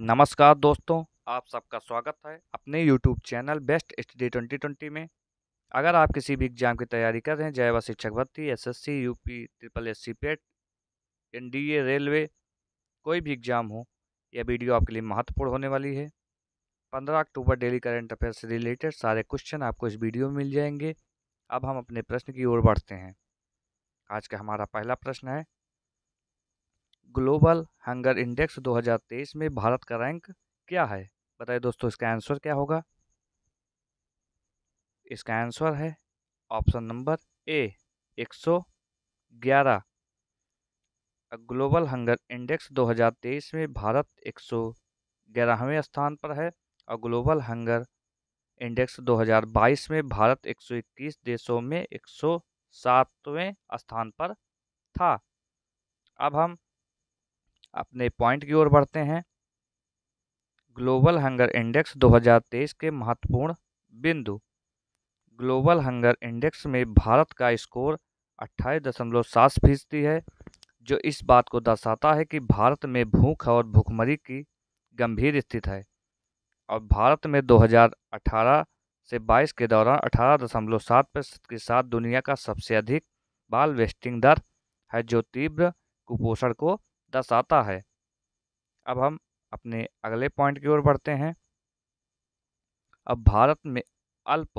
नमस्कार दोस्तों, आप सबका स्वागत है अपने YouTube चैनल बेस्ट स्टडी 2020 में। अगर आप किसी भी एग्जाम की तैयारी कर रहे हैं, चाहे वह शिक्षक भर्ती, SSC, UP, triple S C PET, NDA, railway, कोई भी एग्जाम हो, यह वीडियो आपके लिए महत्वपूर्ण होने वाली है। 15 अक्टूबर डेली करंट अफेयर से रिलेटेड सारे क्वेश्चन आपको इस वीडियो में मिल जाएंगे। अब हम अपने प्रश्न की ओर बढ़ते हैं। आज का हमारा पहला प्रश्न है, ग्लोबल हंगर इंडेक्स 2023 में भारत का रैंक क्या है? बताइए दोस्तों, इसका आंसर क्या होगा? इसका आंसर है option number A 111। Global hunger index 2023 में भारत 111वें स्थान पर है और ग्लोबल हंगर इंडेक्स 2022 में भारत 121 देशों में 107वें स्थान पर था। अब हम अपने पॉइंट की ओर बढ़ते हैं। ग्लोबल हंगर इंडेक्स 2023 के महत्वपूर्ण बिंदु। ग्लोबल हंगर इंडेक्स में भारत का स्कोर 28.7% है, जो इस बात को दर्शाता है कि भारत में भूख और भूखमरी की गंभीर स्थिति है। और भारत में 2018 से 22 के दौरान 18.7% के साथ दुनिया का सबसे अधिक बाल वेस्टिंग दर है, जो तीव्र कुपोषण को दर्शाता है। अब हम अपने अगले पॉइंट की ओर बढ़ते हैं। अब भारत में अल्प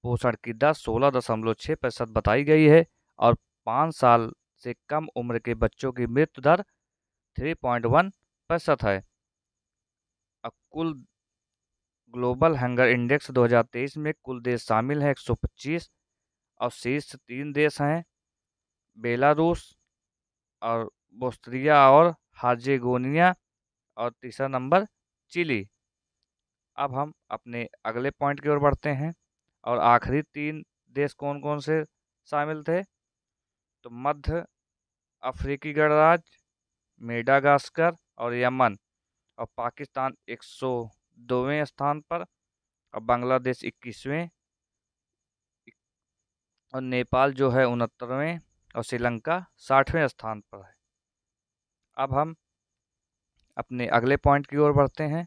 पोषण की दर 16.6% बताई गई है और 5 साल से कम उम्र के बच्चों की मृत्यु दर 3.1% है। अब कुल ग्लोबल हंगर इंडेक्स 2023 में कुल देश शामिल हैं 125 और शीर्ष 3 देश हैं बेलारूस और बोस्निया और हार्जेगोनिया और तीसरा नंबर चिली। अब हम अपने अगले पॉइंट की ओर बढ़ते हैं और आखिरी 3 देश कौन कौन से शामिल थे? तो मध्य अफ्रीकी गणराज्य, मेडागास्कर और यमन, और पाकिस्तान 102वें स्थान पर, और बांग्लादेश 21वें, और नेपाल जो है 69वें, और श्रीलंका 60वें स्थान पर है। अब हम अपने अगले पॉइंट की ओर बढ़ते हैं।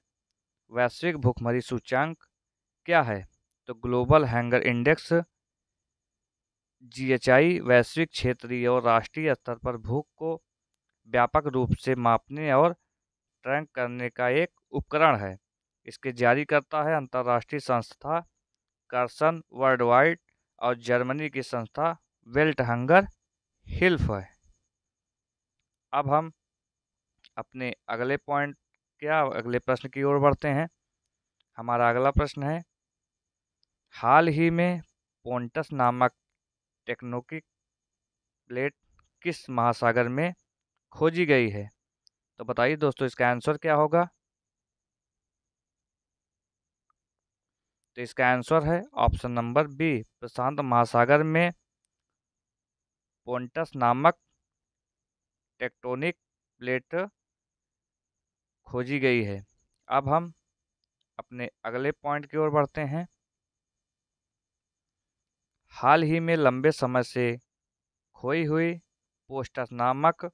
वैश्विक भूखमरी सूचांक क्या है? तो ग्लोबल हंगर इंडेक्स जीएचआई वैश्विक, क्षेत्रीय और राष्ट्रीय स्तर पर भूख को व्यापक रूप से मापने और ट्रैक करने का एक उपकरण है। इसके जारी करता है अंतर्राष्ट्रीय संस्था कार्सन वर्ल्ड वाइड और जर्मनी की संस्था वेल्ट हंगर हिल्फ है। अब हम अपने अगले प्रश्न की ओर बढ़ते हैं। हमारा अगला प्रश्न है, हाल ही में पोंटस नामक टेक्टोनिक प्लेट किस महासागर में खोजी गई है? तो बताइए दोस्तों, इसका आंसर क्या होगा? तो इसका आंसर है ऑप्शन नंबर बी, प्रशांत महासागर में पोंटस नामक टेक्टोनिक प्लेट खोजी गई है। अब हम अपने अगले पॉइंट की ओर बढ़ते हैं। हाल ही में लंबे समय से खोई हुई पोस्टस नामक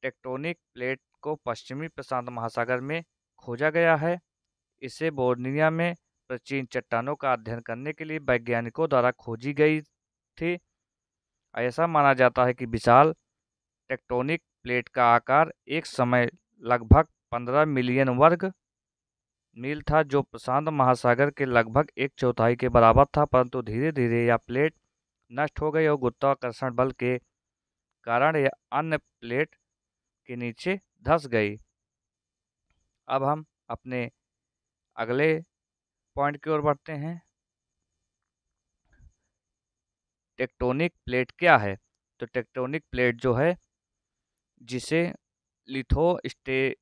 टेक्टोनिक प्लेट को पश्चिमी प्रशांत महासागर में खोजा गया है। इसे बोर्निया में प्राचीन चट्टानों का अध्ययन करने के लिए वैज्ञानिकों द्वारा खोजी गई थी। ऐसा माना जाता है कि विशाल टेक्टोनिक प्लेट का आकार एक समय लगभग 15 मिलियन वर्ग मील था, जो प्रशांत महासागर के लगभग एक चौथाई के बराबर था, परंतु धीरे धीरे यह प्लेट नष्ट हो गई और गुरुत्वाकर्षण बल के कारण यह अन्य प्लेट के नीचे धंस गई। अब हम अपने अगले पॉइंट की ओर बढ़ते हैं। टेक्टोनिक प्लेट क्या है? तो टेक्टोनिक प्लेट जो है, जिसे लिथोस्फेरिक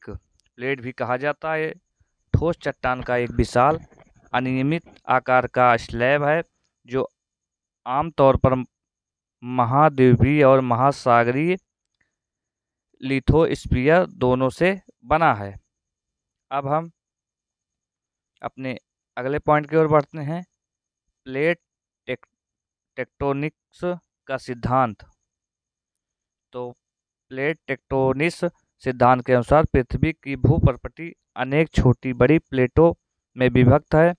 प्लेट भी कहा जाता है, ठोस चट्टान का एक विशाल अनियमित आकार का स्लैब है, जो आमतौर पर महाद्वीपीय और महासागरीय लिथोस्फीयर दोनों से बना है। अब हम अपने अगले पॉइंट की ओर बढ़ते हैं। प्लेट टेक्टोनिक्स का सिद्धांत। तो प्लेट टेक्टोनिक्स सिद्धांत के अनुसार पृथ्वी की भूप्रकृति अनेक छोटी बड़ी प्लेटों में विभक्त है।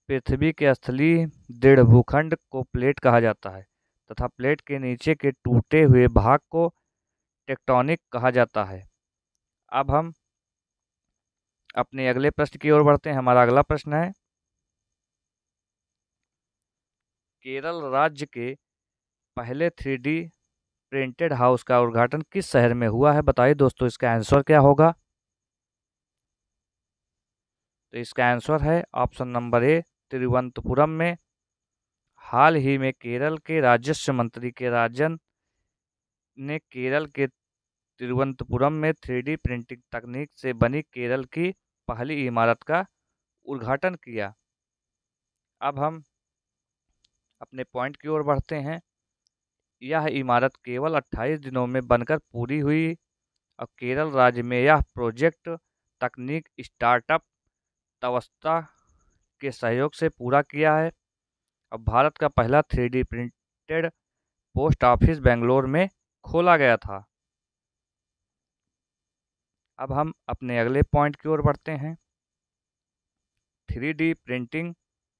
पृथ्वी के स्थलीय दृढ़ भूखंड को प्लेट कहा जाता है तथा प्लेट के नीचे के टूटे हुए भाग को टेक्टोनिक कहा जाता है। अब हम अपने अगले प्रश्न की ओर बढ़ते हैं। हमारा अगला प्रश्न है, केरल राज्य के पहले 3D प्रिंटेड हाउस का उद्घाटन किस शहर में हुआ है? बताइए दोस्तों, इसका आंसर क्या होगा? तो इसका आंसर है ऑप्शन नंबर ए, तिरुवनंतपुरम में। हाल ही में केरल के राजस्व मंत्री के राजन ने केरल के तिरुवनंतपुरम में 3D प्रिंटिंग तकनीक से बनी केरल की पहली इमारत का उद्घाटन किया। अब हम अपने पॉइंट की ओर बढ़ते हैं। यह इमारत केवल 28 दिनों में बनकर पूरी हुई और केरल राज्य में यह प्रोजेक्ट तकनीक स्टार्टअप तवस्ता के सहयोग से पूरा किया है। अब भारत का पहला 3D printed post office Bangalore में खोला गया था। अब हम अपने अगले पॉइंट की ओर बढ़ते हैं। 3D प्रिंटिंग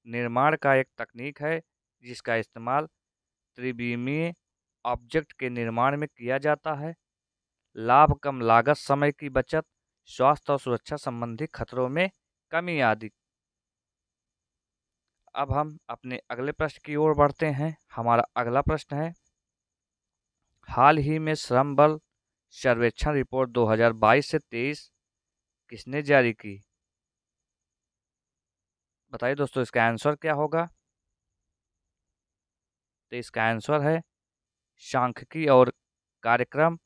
निर्माण का एक तकनीक है जिसका इस्तेमाल त्रिविमीय ऑब्जेक्ट के निर्माण में किया जाता है। लाभ, कम लागत, समय की बचत, स्वास्थ्य और सुरक्षा संबंधी खतरों में कमी आदि। अब हम अपने अगले प्रश्न की ओर बढ़ते हैं। हमारा अगला प्रश्न है, हाल ही में श्रम बल सर्वेक्षण रिपोर्ट 2022 से 23 किसने जारी की? बताइए दोस्तों, इसका आंसर क्या होगा? तो इसका आंसर है सांख्यिकी और कार्यक्रम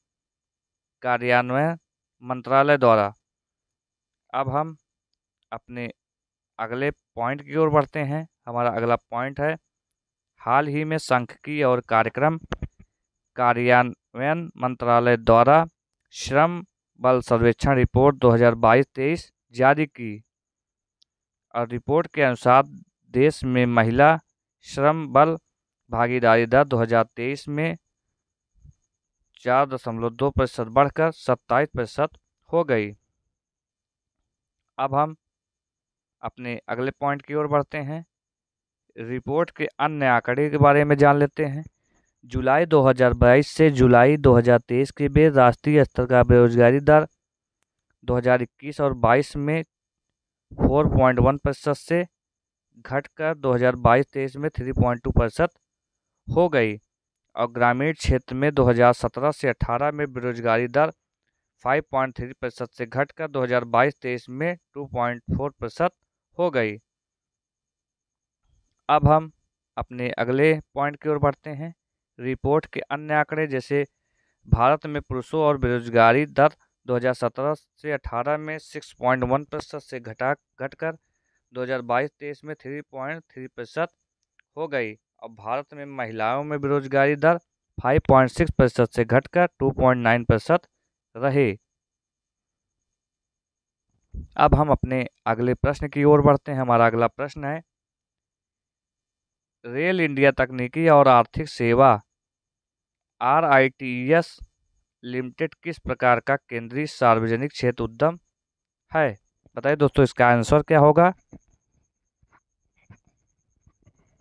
कार्यान्वयन मंत्रालय द्वारा। अब हम अपने अगले पॉइंट की ओर बढ़ते हैं। हमारा अगला पॉइंट है, हाल ही में सांख्यिकी और कार्यक्रम कार्यान्वयन मंत्रालय द्वारा श्रम बल सर्वेक्षण रिपोर्ट 2022-23 जारी की और रिपोर्ट के अनुसार देश में महिला श्रम बल भागीदारी दर 2023 में 4.2% बढ़कर 27% हो गई। अब हम अपने अगले पॉइंट की ओर बढ़ते हैं। रिपोर्ट के अन्य आंकड़े के बारे में जान लेते हैं। जुलाई 2022 से जुलाई 2023 के बीच राष्ट्रीय स्तर का बेरोजगारी दर 2021 और 22 में 4.1% से घटकर 2022-23 में 3.2% हो गई और ग्रामीण क्षेत्र में 2017 से 18 में बेरोजगारी दर 5.3% से घटकर 2022-23 में 2.4% हो गई। अब हम अपने अगले पॉइंट की ओर बढ़ते हैं। रिपोर्ट के अन्य आंकड़े, जैसे भारत में पुरुषों और बेरोजगारी दर 2017 से 18 में 6.1% से घटकर 2022-23 में 3.3% हो गई और भारत में महिलाओं में बेरोजगारी दर 5.6% से घटकर 2.9% रहे। अब हम अपने अगले प्रश्न की ओर बढ़ते हैं। हमारा अगला प्रश्न है, रेल इंडिया तकनीकी और आर्थिक सेवा RITES लिमिटेड किस प्रकार का केंद्रीय सार्वजनिक क्षेत्र उद्यम है? बताइए दोस्तों, इसका आंसर क्या होगा?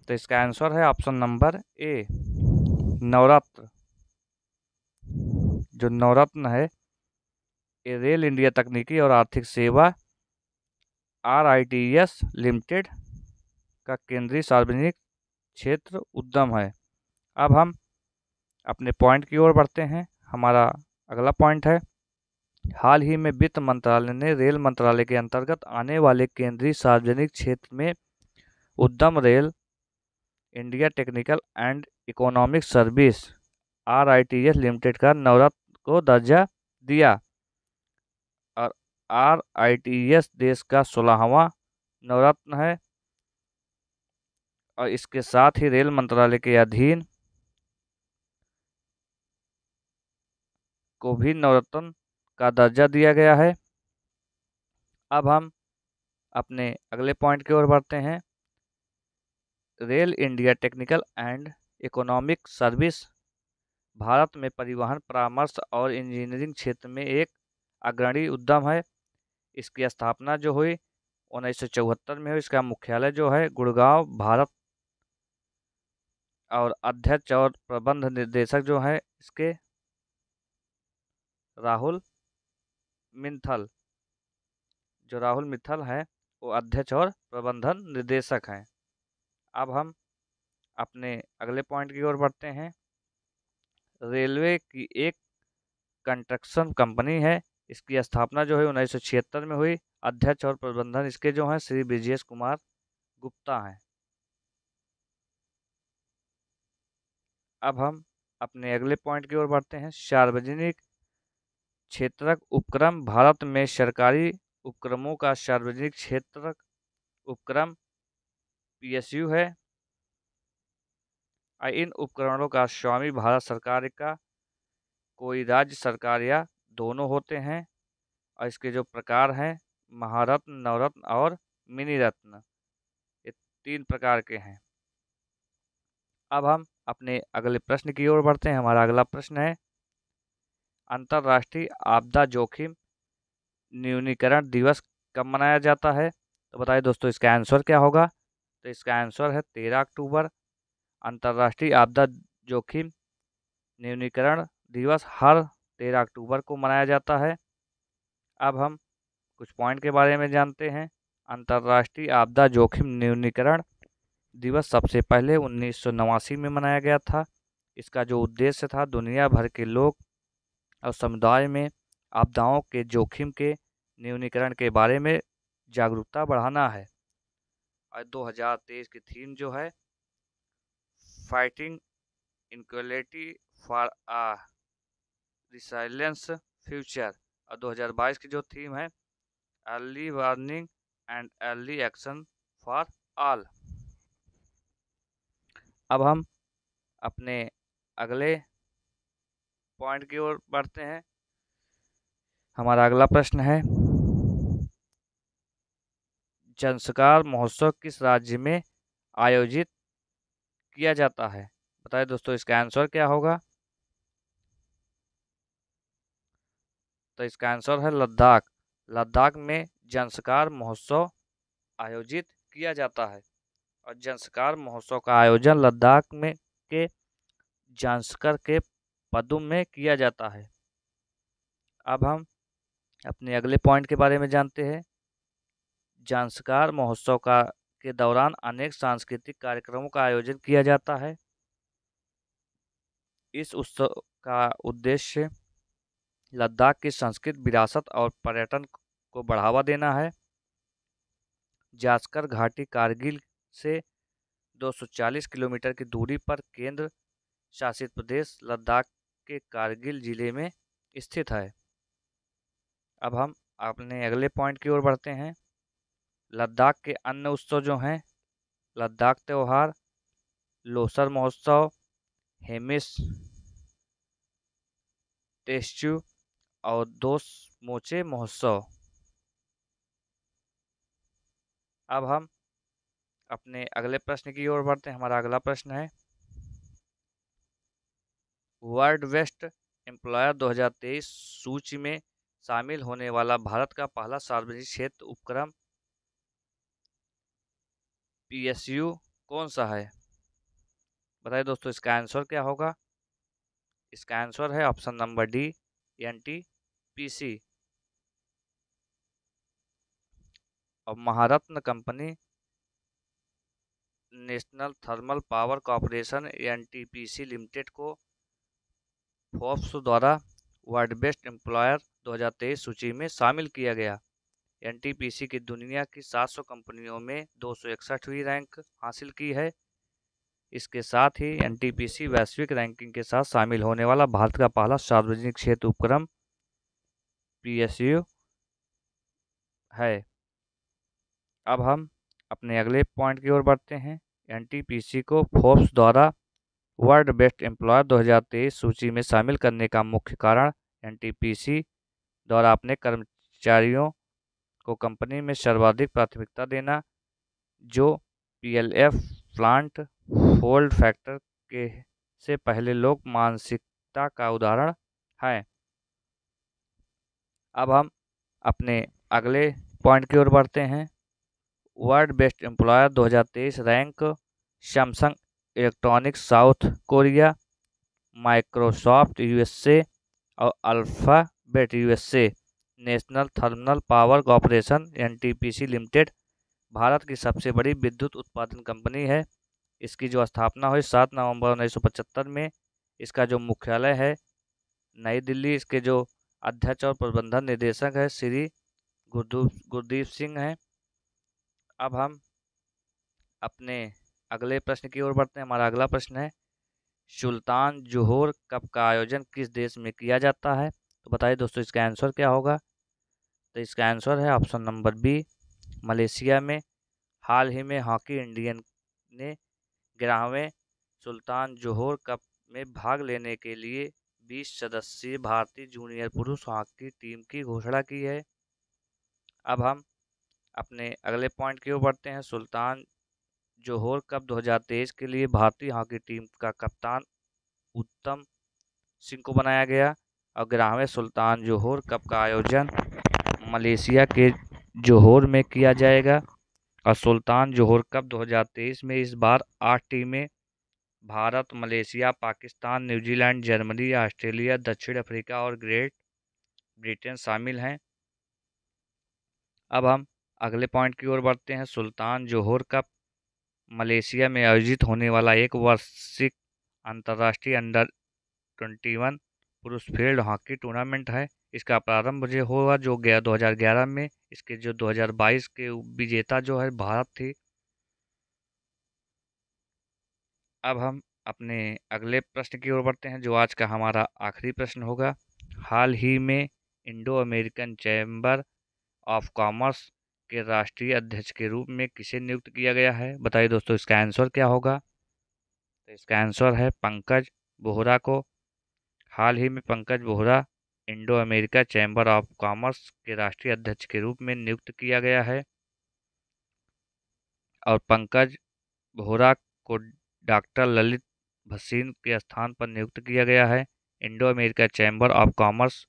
तो इसका आंसर है ऑप्शन नंबर ए, नवरत्न। जो नवरत्न है, ये रेल इंडिया तकनीकी और आर्थिक सेवा RITES लिमिटेड का केंद्रीय सार्वजनिक क्षेत्र उद्यम है। अब हम अपने पॉइंट की ओर बढ़ते हैं। हमारा अगला पॉइंट है, हाल ही में वित्त मंत्रालय ने रेल मंत्रालय के अंतर्गत आने वाले केंद्रीय सार्वजनिक क्षेत्र में उद्यम rail India technical and economic service RITES limited का नवरत्न को दर्जा दिया और RITES देश का 16वां नवरत्न है और इसके साथ ही रेल मंत्रालय के अधीन को भी नवरत्न का दर्जा दिया गया है। अब हम अपने अगले पॉइंट की ओर बढ़ते हैं। Rail India technical and economic service Bharat में परिवहन, परामर्श और इंजीनियरिंग क्षेत्र में एक अग्रणी उद्यम है। इसकी स्थापना जो हुई 1974 में हुई। इसका मुख्यालय जो है गुड़गांव, भारत। और अध्यक्ष और प्रबंध निर्देशक जो है इसके राहुल मित्तल। जो राहुल मित्तल है वो अध्यक्ष और प्रबंधन निर्देशक हैं। अब हम अपने अगले पॉइंट की ओर बढ़ते हैं। रेलवे की एक कंस्ट्रक्शन कंपनी है। इसकी स्थापना जो है 1976 में हुई। अध्यक्ष और प्रबंधन इसके जो हैं श्री ब्रिजेश कुमार गुप्ता हैं। अब हम अपने अगले पॉइंट की ओर बढ़ते हैं। सार्वजनिक क्षेत्रक उपक्रम भारत में सरकारी उपक्रमों का सार्वजनिक क्षेत्रक उपक्रम पीएसयू है। इन उपकरणों का स्वामी भारत सरकार का कोई राज्य सरकार या दोनों होते हैं। और इसके जो प्रकार हैं महारत्न, नवरत्न और मिनी रत्न, ये 3 प्रकार के हैं। अब हम अपने अगले प्रश्न की ओर बढ़ते हैं। हमारा अगला प्रश्न है अंतर्राष्ट्रीय आपदा जोखिम न्यूनीकरण दिवस कब मनाया जाता है? तो बताइए दोस्तों इसका आंसर क्या होगा? तो इसका आंसर है 13 अक्टूबर। अंतर्राष्ट्रीय आपदा जोखिम न्यूनीकरण दिवस हर 13 अक्टूबर को मनाया जाता है। अब हम कुछ पॉइंट के बारे में जानते हैं। अंतर्राष्ट्रीय आपदा जोखिम न्यूनीकरण दिवस सबसे पहले 1989 में मनाया गया था। इसका जो उद्देश्य था दुनिया भर के लोग और समुदाय में आपदाओं के जोखिम के न्यूनीकरण के बारे में जागरूकता बढ़ाना है। और 2023 की थीम जो है fighting inequality for a resilience future. और 2022 की जो थीम है early warning and early action for all. अब हम अपने अगले पॉइंट की ओर बढ़ते हैं। हमारा अगला प्रश्न है ज़ंस्कार महोत्सव किस राज्य में आयोजित किया जाता है? बताइए दोस्तों इसका आंसर क्या होगा? तो इसका आंसर है लद्दाख। लद्दाख में ज़ंस्कार महोत्सव आयोजित किया जाता है। और ज़ंस्कार महोत्सव का आयोजन लद्दाख में के ज़ंस्कार के पदुम में किया जाता है। अब हम अपने अगले पॉइंट के बारे में जानते हैं। ज़ंस्कार महोत्सव के दौरान अनेक सांस्कृतिक कार्यक्रमों का आयोजन किया जाता है। इस उत्सव का उद्देश्य लद्दाख की संस्कृत विरासत और पर्यटन को बढ़ावा देना है। ज़ंस्कार घाटी कारगिल से 240 किलोमीटर की दूरी पर केंद्र शासित प्रदेश लद्दाख के कारगिल जिले में स्थित है। अब हम अपने अगले पॉइंट की ओर बढ़ते हैं। लद्दाख के अन्य उत्सव जो हैं लद्दाख त्योहार, लोसर महोत्सव, हेमिस टेस्चू और दोस मोचे महोत्सव। अब हम अपने अगले प्रश्न की ओर बढ़ते हैं। हमारा अगला प्रश्न है वर्ल्ड बेस्ट एम्प्लॉयर 2023 सूची में शामिल होने वाला भारत का पहला सार्वजनिक क्षेत्र उपक्रम पीएसयू कौन सा है? बताइए दोस्तों इसका आंसर क्या होगा? इसका आंसर है ऑप्शन नंबर डी एनटीपीसी। और Maharatna company National Thermal Power Corporation NTPC Limited को फोर्ब्स द्वारा वर्ल्ड बेस्ट एम्प्लॉयर 2023 सूची में शामिल किया गया। एनटीपीसी की दुनिया की 700 कंपनियों में 261वीं रैंक हासिल की है। इसके साथ ही एनटीपीसी वैश्विक रैंकिंग के साथ शामिल होने वाला भारत का पहला सार्वजनिक क्षेत्र उपक्रम पीएसयू है। अब हम अपने अगले पॉइंट की ओर बढ़ते हैं। एनटीपीसी को फोर्ब्स द्वारा वर्ल्ड बेस्ट एम्प्लॉयर 2023 सूची में शामिल करने का मुख्य कारण एनटीपीसी द्वारा अपने कर्मचारियों को कंपनी में सर्वाधिक प्राथमिकता देना, जो पीएलएफ प्लांट फोल्ड फैक्टर के से पहले लोग मानसिकता का उदाहरण है। अब हम अपने अगले पॉइंट की ओर बढ़ते हैं। World Best Employer 2023 rank Samsung Electronics South Korea, Microsoft USA और Alphabet USA, National Thermal Power Corporation NTPC Limited Bharat की सबसे बड़ी विद्युत उत्पादन कंपनी है। इसकी जो स्थापना हुई 7 नवंबर 1975 में। इसका जो मुख्यालय है नई दिल्ली। इसके जो अध्यक्ष और प्रबंधन निदेशक है श्री गुरदीप सिंह हैं। अब हम अपने अगले प्रश्न की ओर बढ़ते हैं। हमारा अगला प्रश्न है, सुल्तान जोहोर कप का आयोजन किस देश में किया जाता है? तो बताइए दोस्तों इसका आंसर क्या होगा। तो इसका आंसर है ऑप्शन नंबर बी, मलेशिया में। हाल ही में हॉकी इंडियन ने 11वें सुल्तान जोहोर कप में भाग लेने के लिए 20 सदस्यीय भारतीय जूनियर पुरुष हॉकी टीम की घोषणा की है। अब हम अपने अगले पॉइंट की ओर बढ़ते हैं। सुल्तान जोहोर कप 2023 के लिए भारतीय हॉकी टीम का कप्तान उत्तम सिंह को बनाया गया और 11वें सुल्तान जोहोर कप का आयोजन मलेशिया के जोहोर में किया जाएगा। और सुल्तान जोहोर कप 2023 में इस बार 8 टीमें Bharat, Malaysia, Pakistan, New Zealand, Germany, Australia, दक्षिण अफ्रीका और ग्रेट ब्रिटेन शामिल हैं। अब हम अगले पॉइंट की ओर बढ़ते हैं। सुल्तान जोहोर कप मलेशिया में आयोजित होने वाला एक वार्षिक अंतर्राष्ट्रीय अंडर 21 पुरुष फील्ड हॉकी टूर्नामेंट है। इसका प्रारंभ जो हुआ जो 2011 में। इसके जो 2022 के विजेता जो है भारत थी। अब हम अपने अगले प्रश्न की ओर बढ़ते हैं जो आज का हमारा आखिरी प्रश्न होगा। हाल ही में Indo American chamber of commerce के राष्ट्रीय अध्यक्ष के रूप में किसे नियुक्त किया गया है? बताइए दोस्तों इसका आंसर क्या होगा। तो इसका आंसर है पंकज बोहरा को। हाल ही में Pankaj Bohra Indo America chamber of commerce के राष्ट्रीय अध्यक्ष के रूप में नियुक्त किया गया है। और पंकज बोहरा को डॉक्टर ललित भसीन के स्थान पर नियुक्त किया गया है। Indo America chamber of commerce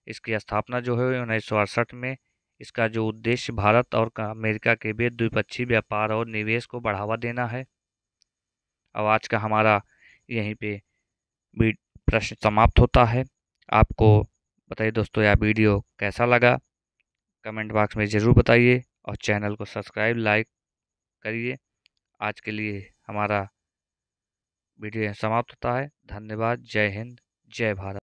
इसकी स्थापना जो है 1968 में। इसका जो उद्देश्य भारत और अमेरिका के बीच द्विपक्षीय व्यापार और निवेश को बढ़ावा देना है। अब आज का हमारा यहीं पे प्रश्न समाप्त होता है। आपको बताइए दोस्तों यह वीडियो कैसा लगा, कमेंट बॉक्स में ज़रूर बताइए और चैनल को सब्सक्राइब लाइक करिए। आज के लिए हमारा वीडियो समाप्त होता है। धन्यवाद। जय हिंद, जय भारत।